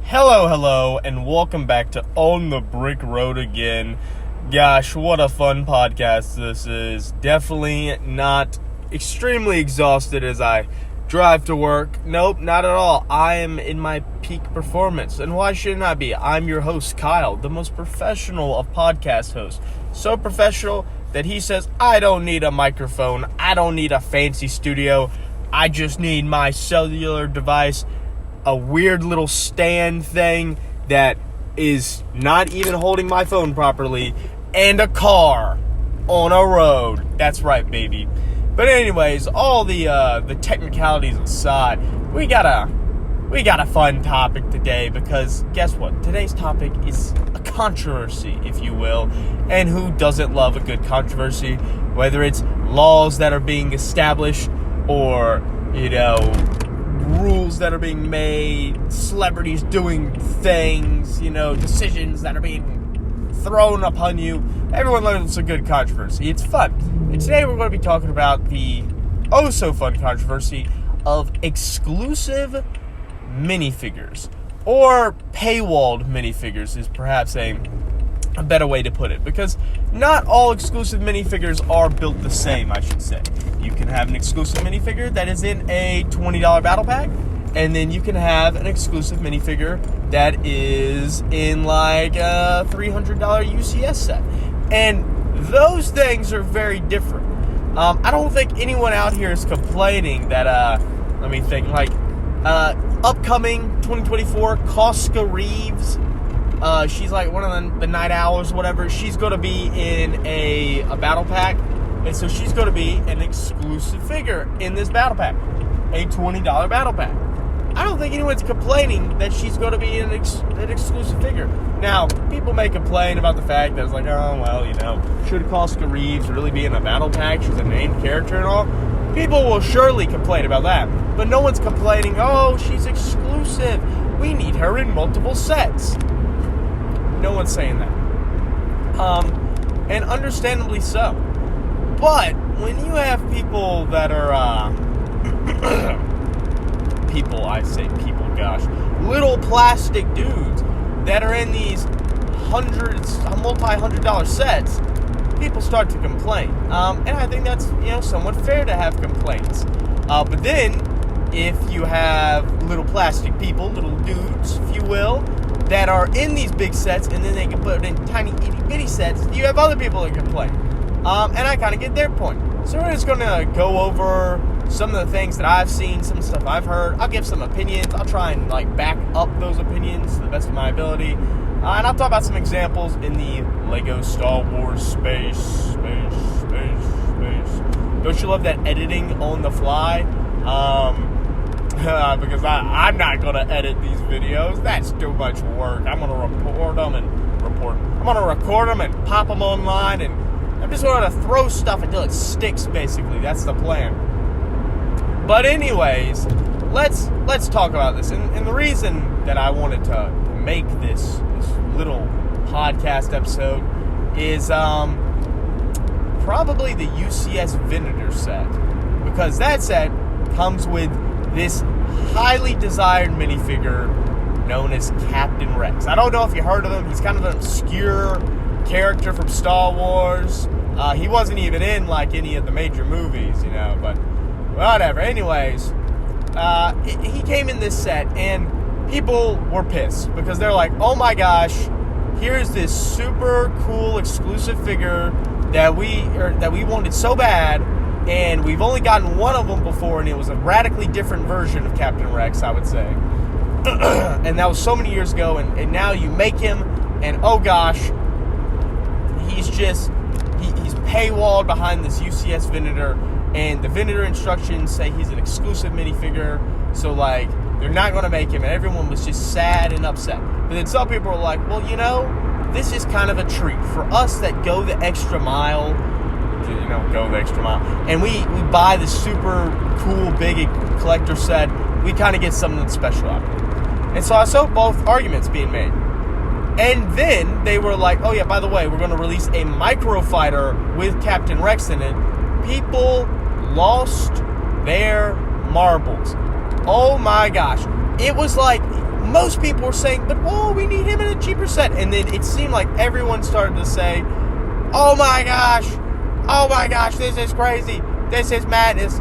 Hello, and welcome back to On the Brick Road again. Gosh, what a fun podcast this is. Definitely not extremely exhausted as I drive to work. Nope, not at all. I am in my peak performance. And why shouldn't I be? I'm your host, Kyle, the most professional of podcast hosts. So professional that he says, I don't need a microphone. I don't need a fancy studio. I just need my cellular device, a weird little stand thing that is not even holding my phone properly, and a car on a road. That's right, baby. But anyways, all the technicalities aside, we got a fun topic today, because guess what? Today's topic is a controversy, if you will. And who doesn't love a good controversy? Whether it's laws that are being established or, rules that are being made, celebrities doing things, decisions that are being thrown upon you. Everyone loves a good controversy. It's fun. And today we're going to be talking about the oh-so-fun controversy of exclusive minifigures. Or paywalled minifigures is perhaps a better way to put it. Because not all exclusive minifigures are built the same, I should say. You can have an exclusive minifigure that is in a $20 battle pack, and then you can have an exclusive minifigure that is in like a $300 UCS set. And those things are very different. I don't think anyone out here is complaining that, upcoming 2024, Cosca Reeves, she's like one of the night owls, whatever. She's going to be in a battle pack. And so she's going to be an exclusive figure in this battle pack. A $20 battle pack. I don't think anyone's complaining that she's going to be an exclusive figure. Now, people may complain about the fact that it's like, should Cosca Reeves really be in a battle pack? She's a named character and all. People will surely complain about that. But no one's complaining, oh, she's exclusive. We need her in multiple sets. No one's saying that. And understandably so. But when you have people that are, little plastic dudes that are in these multi-$100 sets, people start to complain. And I think that's, somewhat fair to have complaints. But then, if you have little plastic people, little dudes, if you will, that are in these big sets, and then they can put it in tiny itty-bitty sets, you have other people that complain. And I kind of get their point. So we're just going to go over some of the things that I've seen, some stuff I've heard. I'll give some opinions. I'll try and back up those opinions to the best of my ability. And I'll talk about some examples in the Lego Star Wars space. Don't you love that editing on the fly? Because I'm not going to edit these videos. That's too much work. I'm going to record them and pop them online, and I'm just going to throw stuff until it sticks, basically. That's the plan. But anyways, let's talk about this. And the reason that I wanted to make this little podcast episode is probably the UCS Venator set. Because that set comes with this highly desired minifigure known as Captain Rex. I don't know if you heard of him. He's kind of an obscure character from Star Wars. He wasn't even in any of the major movies, but whatever. Anyways, he came in this set, and people were pissed because they're like, oh my gosh, here's this super cool exclusive figure that we wanted so bad, and we've only gotten one of them before, and it was a radically different version of Captain Rex, I would say. And that was so many years ago, and now you make him, and oh gosh, he's paywalled behind this UCS Venator, and the Venator instructions say he's an exclusive minifigure, so they're not going to make him, and everyone was just sad and upset. But then some people were like, well, this is kind of a treat for us that go the extra mile, and we buy the super cool big collector set. We kind of get something special out of it. And so I saw both arguments being made. And then they were like, oh yeah, by the way, we're going to release a microfighter with Captain Rex in it. People lost their marbles. Oh my gosh. It was like most people were saying, but whoa, we need him in a cheaper set. And then it seemed like everyone started to say, oh my gosh, this is crazy. This is madness.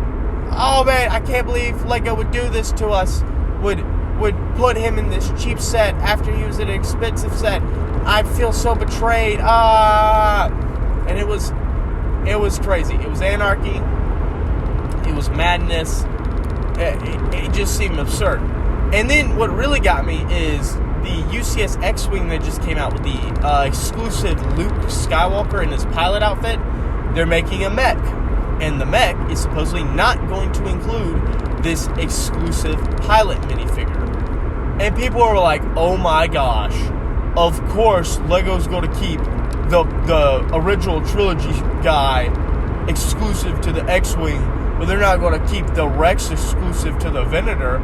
Oh man, I can't believe Lego would do this to us. Would put him in this cheap set after he was in an expensive set. I feel so betrayed. And it was crazy. It was anarchy. It was madness. It just seemed absurd. And then what really got me is the UCS X-Wing that just came out with the exclusive Luke Skywalker in his pilot outfit. They're making a mech. And the mech is supposedly not going to include this exclusive pilot minifigure. And people are like, oh my gosh, of course Lego's going to keep the original trilogy guy exclusive to the X-Wing, but they're not going to keep the Rex exclusive to the Venator.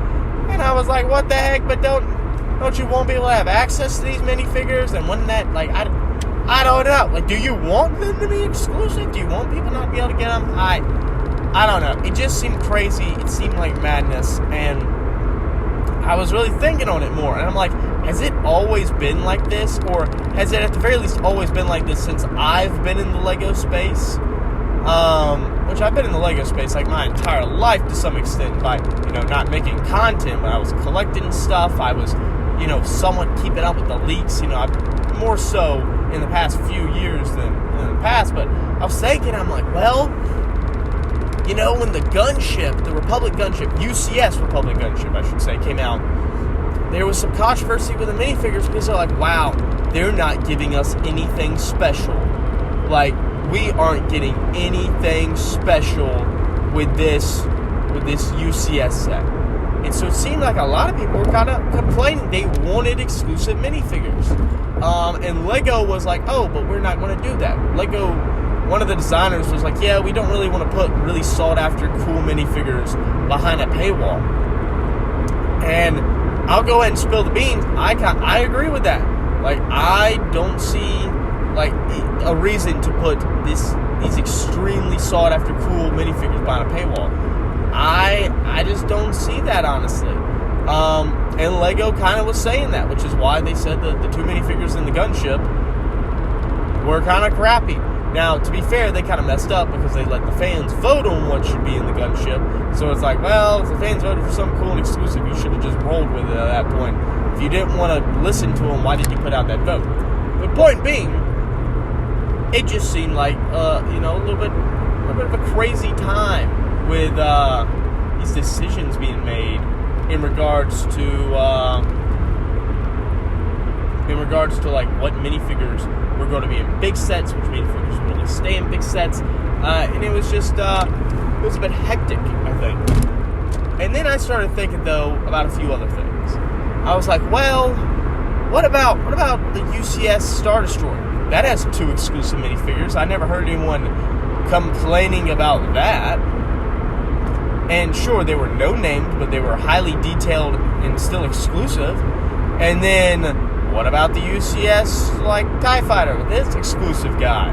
And I was like, what the heck? But don't you won't be able to have access to these minifigures? And wouldn't that, like, I don't know. Like, do you want them to be exclusive? Do you want people not to be able to get them? I don't know. It just seemed crazy. It seemed like madness. And I was really thinking on it more. And I'm like, has it always been like this? Or has it at the very least always been like this since I've been in the Lego space? Which I've been in the Lego space like my entire life to some extent by, not making content, but I was collecting stuff. I was, somewhat keeping up with the leaks. More so in the past few years than in the past. But I was thinking, I'm like, well, when the gunship, the Republic gunship, UCS Republic gunship, I should say, came out, there was some controversy with the minifigures because they're like, wow, they're not giving us anything special. Like, we aren't getting anything special with this UCS set. And so it seemed like a lot of people were kind of complaining they wanted exclusive minifigures. And Lego was like, oh, but we're not going to do that. Lego, one of the designers was like, yeah, we don't really want to put really sought after cool minifigures behind a paywall. And I'll go ahead and spill the beans. I agree with that. Like, I don't see like a reason to put these extremely sought after cool minifigures behind a paywall. I just don't see that, honestly. And Lego kind of was saying that, which is why they said the two minifigures in the gunship were kind of crappy. Now, to be fair, they kind of messed up because they let the fans vote on what should be in the gunship. So it's like, well, if the fans voted for something cool and exclusive, you should have just rolled with it at that point. If you didn't want to listen to them, why did you put out that vote? The point being, it just seemed like, a little bit of a crazy time with these decisions being made in regards to like what minifigures were going to be in big sets, which minifigures were going to stay in big sets, and it was just it was a bit hectic, I think. And then I started thinking though about a few other things. I was like, well, what about the UCS Star Destroyer? That has two exclusive minifigures. I never heard anyone complaining about that. And sure, they were no-named, but they were highly detailed and still exclusive. And then, what about the UCS, TIE Fighter with this exclusive guy?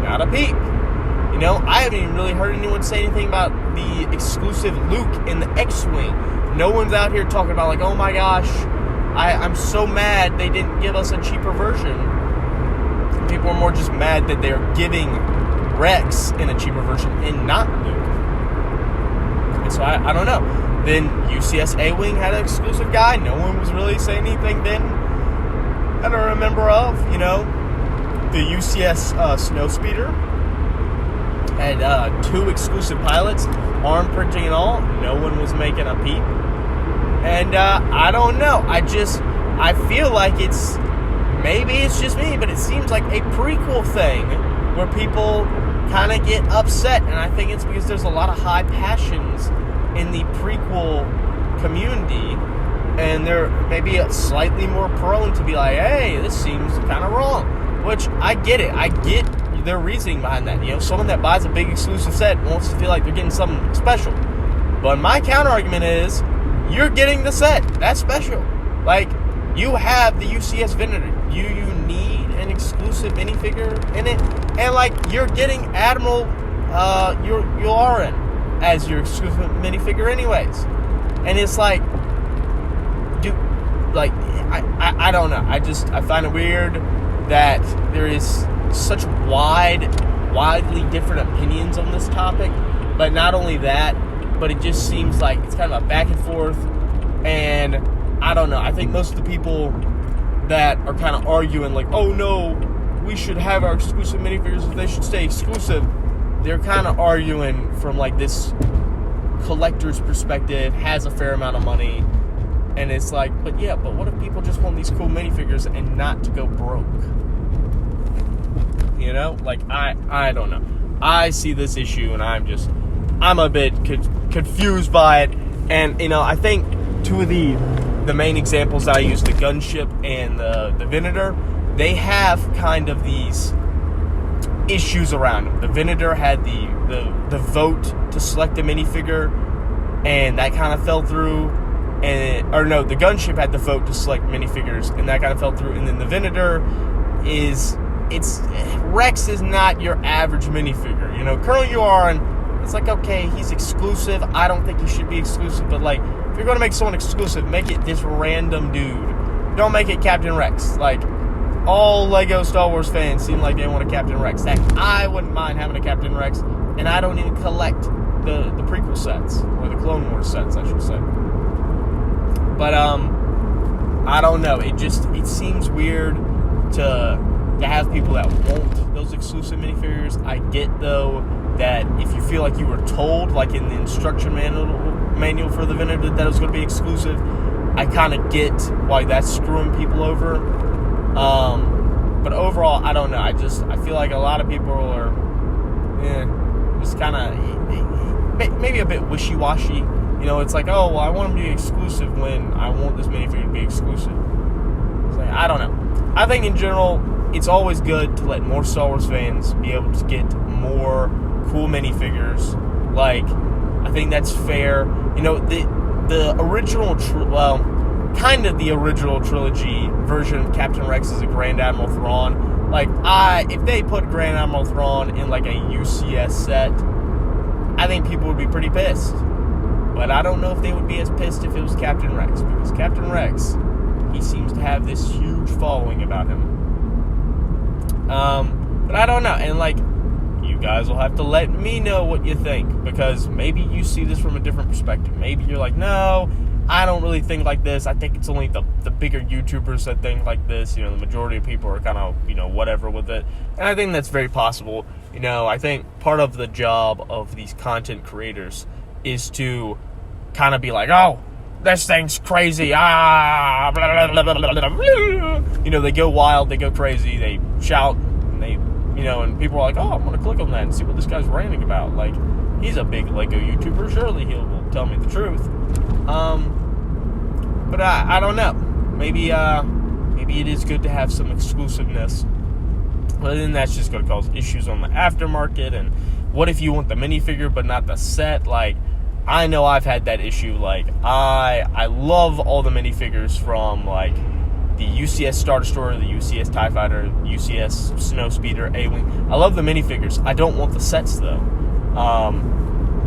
Not a peep. I haven't even really heard anyone say anything about the exclusive Luke in the X-Wing. No one's out here talking about, oh my gosh, I'm so mad they didn't give us a cheaper version. People are more just mad that they're giving Rex in a cheaper version and not Luke. And so I don't know. Then UCS A-Wing had an exclusive guy. No one was really saying anything then. I don't remember of, The UCS Snowspeeder had two exclusive pilots, arm printing and all. No one was making a peep. And I don't know. I feel like maybe it's just me, but it seems like a prequel thing where people kind of get upset, and I think it's because there's a lot of high passions in the prequel community, and they're maybe slightly more prone to be like, hey, this seems kind of wrong, which I get it. I get their reasoning behind that. Someone that buys a big exclusive set wants to feel like they're getting something special. But my counter argument is, you're getting the set. That's special. You have the UCS Venator. You need an exclusive minifigure in it. And, you're getting Admiral Yularen as your exclusive minifigure anyways. And it's like, like, I don't know. I find it weird that there is such widely different opinions on this topic. But not only that, but it just seems like it's kind of a back and forth. And I don't know. I think most of the people that are kind of arguing like, oh no, we should have our exclusive minifigures if they should stay exclusive, they're kind of arguing from like this collector's perspective, has a fair amount of money, and it's like, but what if people just want these cool minifigures and not to go broke? You know, like I don't know. I see this issue and I'm a bit confused by it. And you know, I think two of the main examples that I use, the gunship and the Venator, they have kind of these issues around them. The Venator had the vote to select a minifigure, and that kind of fell through. The gunship had the vote to select minifigures, and that kind of fell through. And then the Venator Rex is not your average minifigure. You know, Colonel Yuan, it's like, okay, he's exclusive. I don't think he should be exclusive, but like, if you're going to make someone exclusive, make it this random dude. Don't make it Captain Rex. Like, all Lego Star Wars fans seem like they want a Captain Rex. Heck, I wouldn't mind having a Captain Rex, and I don't even collect the prequel sets, or the Clone Wars sets, I should say. But, I don't know. It seems weird to have people that want those exclusive minifigures. I get, though, that if you feel like you were told, like in the instruction manual for the Venator, that it was going to be exclusive, I kind of get why that's screwing people over. But overall, I don't know. I feel like a lot of people are, just kind of maybe a bit wishy-washy. You know, it's like, oh, well, I want them to be exclusive when I want this minifigure to be exclusive. It's like, I don't know. I think in general, it's always good to let more Star Wars fans be able to get more cool minifigures. Like, I think that's fair. You know, the original, kind of the original trilogy version of Captain Rex as a Grand Admiral Thrawn. Like, if they put Grand Admiral Thrawn in like a UCS set, I think people would be pretty pissed. But I don't know if they would be as pissed if it was Captain Rex, because Captain Rex, he seems to have this huge following about him. But I don't know, and like, you guys will have to let me know what you think, because maybe you see this from a different perspective. Maybe you're like, no, I don't really think like this. I think it's only the bigger YouTubers that think like this. You know, the majority of people are kind of, you know, whatever with it. And I think that's very possible. You know, I think part of the job of these content creators is to kind of be like, oh, this thing's crazy. Blah, blah, blah, blah, blah, blah. You know, they go wild, they go crazy, they shout, and they, you know, and people are like, oh, I'm going to click on that and see what this guy's ranting about. Like, he's a big Lego YouTuber. Surely will tell me the truth. But I don't know. Maybe it is good to have some exclusiveness. But then that's just going to cause issues on the aftermarket. And what if you want the minifigure but not the set? Like, I know I've had that issue. Like, I love all the minifigures from, like, the UCS Star Destroyer, the UCS TIE Fighter, UCS Snowspeeder, A-Wing. I love the minifigures. I don't want the sets, though.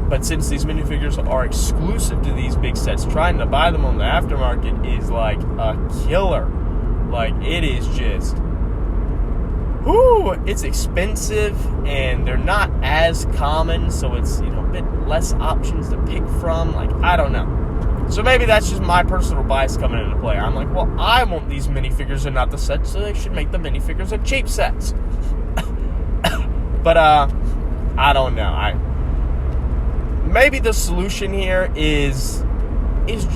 But since these minifigures are exclusive to these big sets, trying to buy them on the aftermarket is like a killer. Like, it is just, it's expensive, and they're not as common, so it's, you know, a bit less options to pick from. Like, I don't know. So maybe that's just my personal bias coming into play. I'm like, well, I want these minifigures and not the sets, so they should make the minifigures of cheap sets. But, I don't know. Maybe the solution here is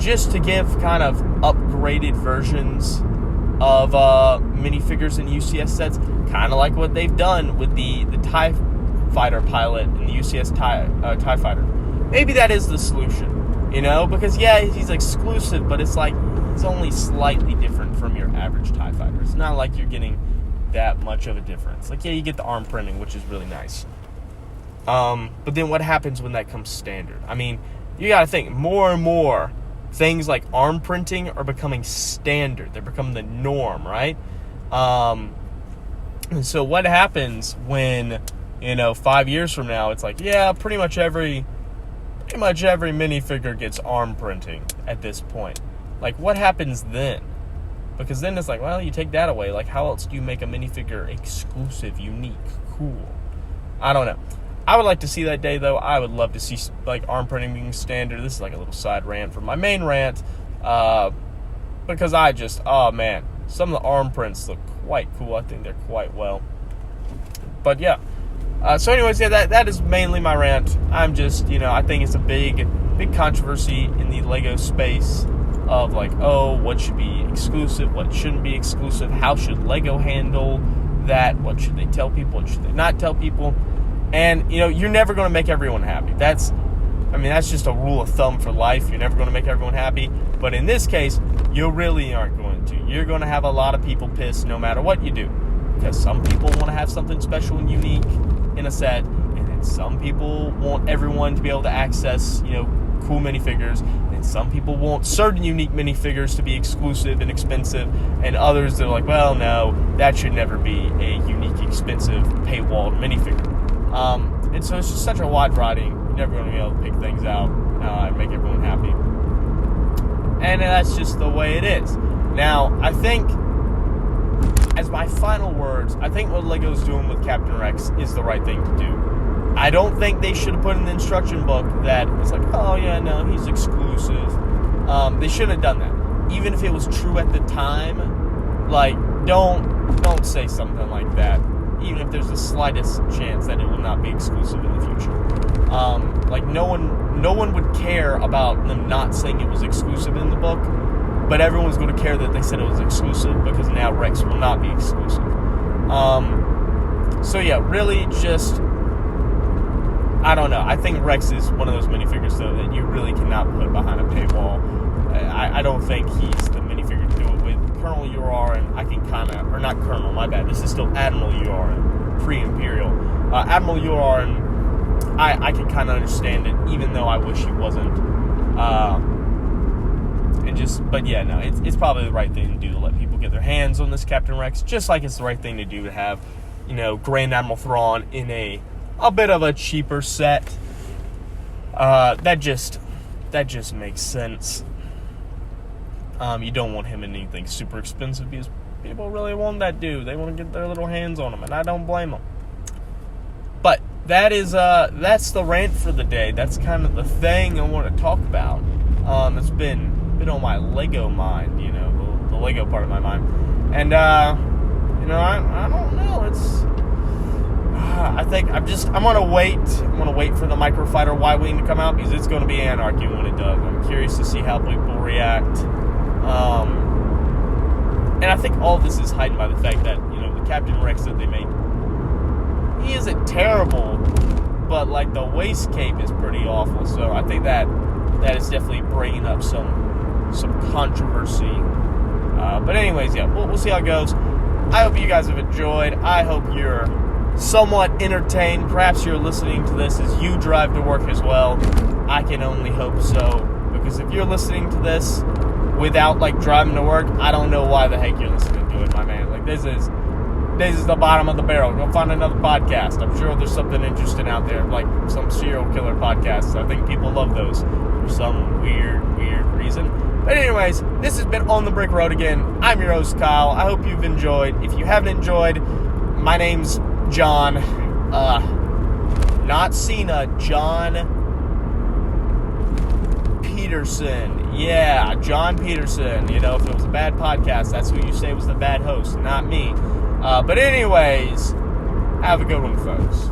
just to give kind of upgraded versions of minifigures in UCS sets, kind of like what they've done with the TIE Fighter pilot and the UCS TIE Fighter. Maybe that is the solution, you know, because yeah, he's exclusive, but it's like it's only slightly different from your average TIE Fighter. It's not like you're getting that much of a difference. Like, yeah, you get the arm printing, which is really nice. But then what happens when that comes standard? I mean, you gotta think, more and more things like arm printing are becoming standard. They're becoming the norm, right? And so what happens when, you know, 5 years from now, it's like, yeah, pretty much every minifigure gets arm printing at this point. Like, what happens then? Because then it's like, well, you take that away. Like, how else do you make a minifigure exclusive, unique, cool? I don't know. I would like to see that day, though. I would love to see, like, arm printing being standard. This is like a little side rant from my main rant. Because oh, man. Some of the arm prints look quite cool. I think they're quite well. But, yeah. So, anyways, yeah, that is mainly my rant. I'm just, I think it's a big controversy in the Lego space of, like, oh, what should be exclusive, what shouldn't be exclusive, how should Lego handle that, what should they tell people, what should they not tell people. And, you're never going to make everyone happy. That's just a rule of thumb for life. You're never going to make everyone happy. But in this case, you really aren't going to. You're going to have a lot of people pissed no matter what you do. Because some people want to have something special and unique in a set. And then some people want everyone to be able to access, cool minifigures. And some people want certain unique minifigures to be exclusive and expensive. And others, they're like, well, no, that should never be a unique, expensive, paywalled minifigure. And so it's just such a wide variety. You're never going to be able to pick things out and make everyone happy. And that's just the way it is. Now, I think, as my final words, I think what Lego's doing with Captain Rex is the right thing to do. I don't think they should have put in the instruction book that it's like, oh yeah, no, he's exclusive. They shouldn't have done that. Even if it was true at the time, like, don't say something like that. Even if there's the slightest chance that it will not be exclusive in the future. Like, no one would care about them not saying it was exclusive in the book, but everyone's going to care that they said it was exclusive because now Rex will not be exclusive. So yeah, really just, I don't know. I think Rex is one of those minifigures, though, that you really cannot put behind a paywall. I don't think he's the minifigure to do it with. Colonel Urorin, I can kind of, or not Colonel, my bad. This is still Admiral Urorin, pre-Imperial. Admiral Urorin, I can kind of understand it, even though I wish he wasn't. But yeah, no, it's probably the right thing to do to let people get their hands on this Captain Rex, just like it's the right thing to do to have, Grand Admiral Thrawn in a bit of a cheaper set. That just makes sense. You don't want him in anything super expensive because people really want that dude. They want to get their little hands on him, and I don't blame them. But that's the rant for the day. That's kind of the thing I want to talk about. It's been on my Lego mind, the Lego part of my mind, and I don't know. I think I'm gonna wait. I'm gonna wait for the Microfighter Y-Wing to come out because it's gonna be anarchy when it does. I'm curious to see how people react. And I think all this is heightened by the fact that, the Captain Rex that they made, he isn't terrible, but, like, the waist cape is pretty awful. So I think that is definitely bringing up some controversy. But anyways, yeah, we'll see how it goes. I hope you guys have enjoyed. I hope you're somewhat entertained. Perhaps you're listening to this as you drive to work as well. I can only hope so, because if you're listening to this without, like, driving to work, I don't know why the heck you're listening to it, my man. Like, this is the bottom of the barrel. Go find another podcast. I'm sure there's something interesting out there, like some serial killer podcasts. I think people love those for some weird reason. But anyways, this has been On the Brick Road again. I'm your host, Kyle. I hope you've enjoyed. If you haven't enjoyed, my name's John. Not Cena, John Peterson. Yeah, John Peterson. If it was a bad podcast, that's who you say was the bad host, not me. But anyways, have a good one, folks.